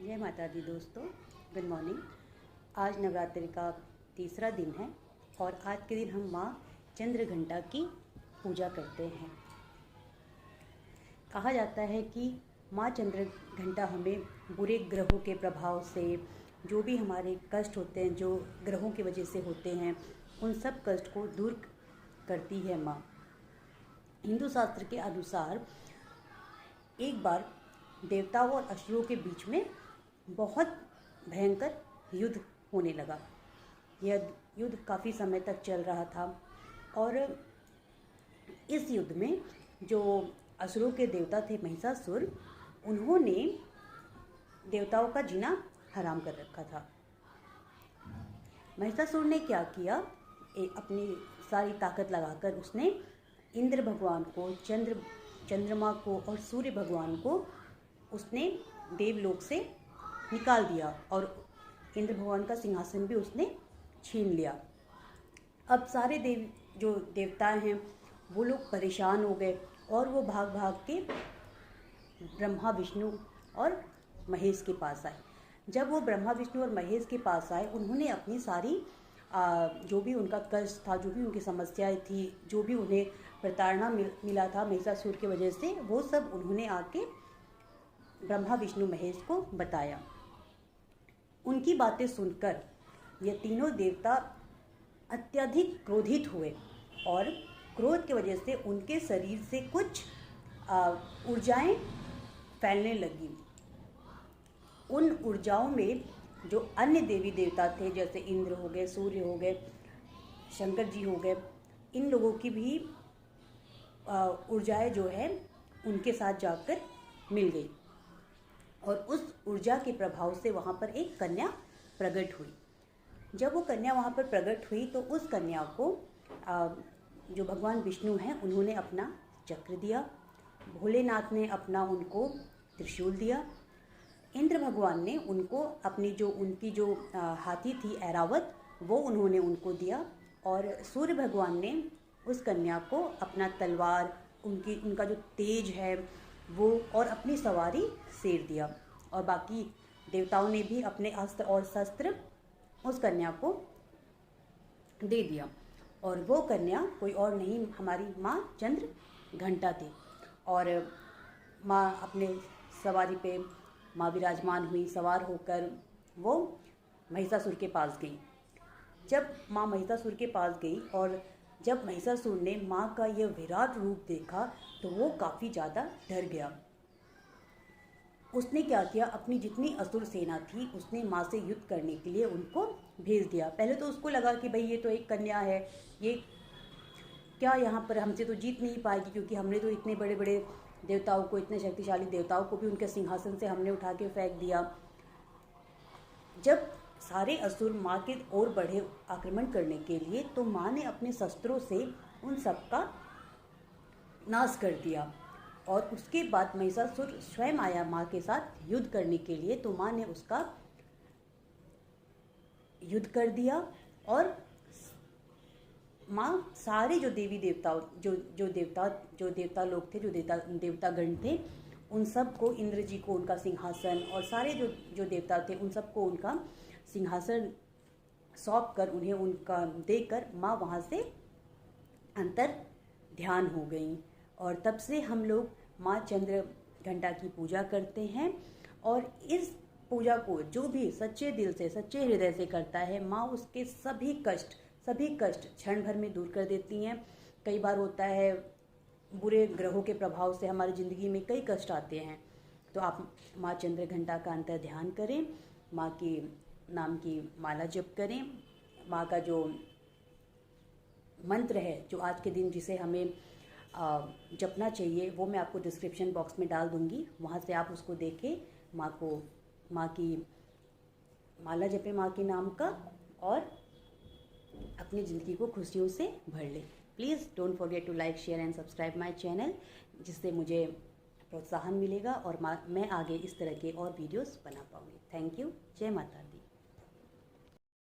जय माता दी दोस्तों, गुड मॉर्निंग। आज नवरात्रि का तीसरा दिन है और आज के दिन हम माँ चंद्रघंटा की पूजा करते हैं। कहा जाता है कि माँ चंद्रघंटा हमें बुरे ग्रहों के प्रभाव से, जो भी हमारे कष्ट होते हैं, जो ग्रहों की वजह से होते हैं, उन सब कष्ट को दूर करती है माँ। हिंदू शास्त्र के अनुसार एक बार देवताओं और असुरों के बीच में बहुत भयंकर युद्ध होने लगा। यह युद्ध काफ़ी समय तक चल रहा था और इस युद्ध में जो असुरों के देवता थे महिषासुर, उन्होंने देवताओं का जीना हराम कर रखा था। महिषासुर ने क्या किया, अपनी सारी ताकत लगाकर उसने इंद्र भगवान को, चंद्रमा को और सूर्य भगवान को उसने देवलोक से निकाल दिया और इंद्र भगवान का सिंहासन भी उसने छीन लिया। अब सारे जो देवता हैं वो लोग परेशान हो गए और वो भाग भाग के ब्रह्मा, विष्णु और महेश के पास आए। जब वो ब्रह्मा, विष्णु और महेश के पास आए, उन्होंने अपनी सारी जो भी उनका कष्ट था, जो भी उनकी समस्याएं थी, जो भी उन्हें प्रताड़ना मिला था महिषासुर की वजह से, वो सब उन्होंने आके ब्रह्मा, विष्णु, महेश को बताया। उनकी बातें सुनकर ये तीनों देवता अत्यधिक क्रोधित हुए और क्रोध की वजह से उनके शरीर से कुछ ऊर्जाएं फैलने लगी। उन ऊर्जाओं में जो अन्य देवी देवता थे, जैसे इंद्र हो गए, सूर्य हो गए, शंकर जी हो गए, इन लोगों की भी ऊर्जाएं जो है उनके साथ जाकर मिल गई और उस ऊर्जा के प्रभाव से वहाँ पर एक कन्या प्रकट हुई। जब वो कन्या वहाँ पर प्रकट हुई तो उस कन्या को जो भगवान विष्णु हैं उन्होंने अपना चक्र दिया, भोलेनाथ ने अपना उनको त्रिशूल दिया, इंद्र भगवान ने उनको उनकी जो हाथी थी ऐरावत, वो उन्होंने उनको दिया और सूर्य भगवान ने उस कन्या को अपना तलवार, उनका जो तेज है वो और अपनी सवारी शेर दिया और बाकी देवताओं ने भी अपने अस्त्र और शस्त्र उस कन्या को दे दिया। और वो कन्या कोई और नहीं, हमारी माँ चंद्रघंटा थी। और माँ अपने सवारी पे माँ विराजमान हुई, सवार होकर वो महिषासुर के पास गई। जब माँ महिषासुर के पास गई और जब महिषासुर ने माँ का यह विराट रूप देखा तो वो काफ़ी ज़्यादा डर गया। उसने क्या किया, अपनी जितनी असुर सेना थी उसने माँ से युद्ध करने के लिए उनको भेज दिया। पहले तो उसको लगा कि भाई ये तो एक कन्या है, ये क्या यहाँ पर हमसे तो जीत नहीं पाएगी, क्योंकि हमने तो इतने बड़े बड़े देवताओं को, इतने शक्तिशाली देवताओं को भी उनके सिंहासन से हमने उठा के फेंक दिया। जब सारे असुर माँ के ओर बढ़े आक्रमण करने के लिए तो माँ ने अपने शस्त्रों से उन सब का नाश कर दिया और उसके बाद महिषासुर स्वयं आया माँ के साथ युद्ध करने के लिए, तो माँ ने उसका युद्ध कर दिया और माँ सारे जो देवी देवताओं जो देवता लोग थे, जो देवतागण थे, उन सब को, इंद्र जी को उनका सिंहासन और सारे जो देवता थे उन सबको उनका सिंहासन सौंप कर, उन्हें उनका देकर माँ वहाँ से अंतर ध्यान हो गई। और तब से हम लोग माँ चंद्रघंटा की पूजा करते हैं और इस पूजा को जो भी सच्चे दिल से, सच्चे हृदय से करता है, माँ उसके सभी कष्ट क्षण भर में दूर कर देती हैं। कई बार होता है बुरे ग्रहों के प्रभाव से हमारी ज़िंदगी में कई कष्ट आते हैं, तो आप माँ चंद्रघंटा का अंतर ध्यान करें, माँ की नाम की माला जप करें। माँ का जो मंत्र है, जो आज के दिन जिसे हमें जपना चाहिए, वो मैं आपको डिस्क्रिप्शन बॉक्स में डाल दूँगी, वहाँ से आप उसको देखें, माँ की माला जपें माँ के नाम का और अपनी ज़िंदगी को खुशियों से भर लें। Please don't forget to like, share and subscribe my channel, जिससे मुझे प्रोत्साहन मिलेगा और मैं आगे इस तरह के और वीडियोस बना पाऊँगी। Thank you. जय माता दी।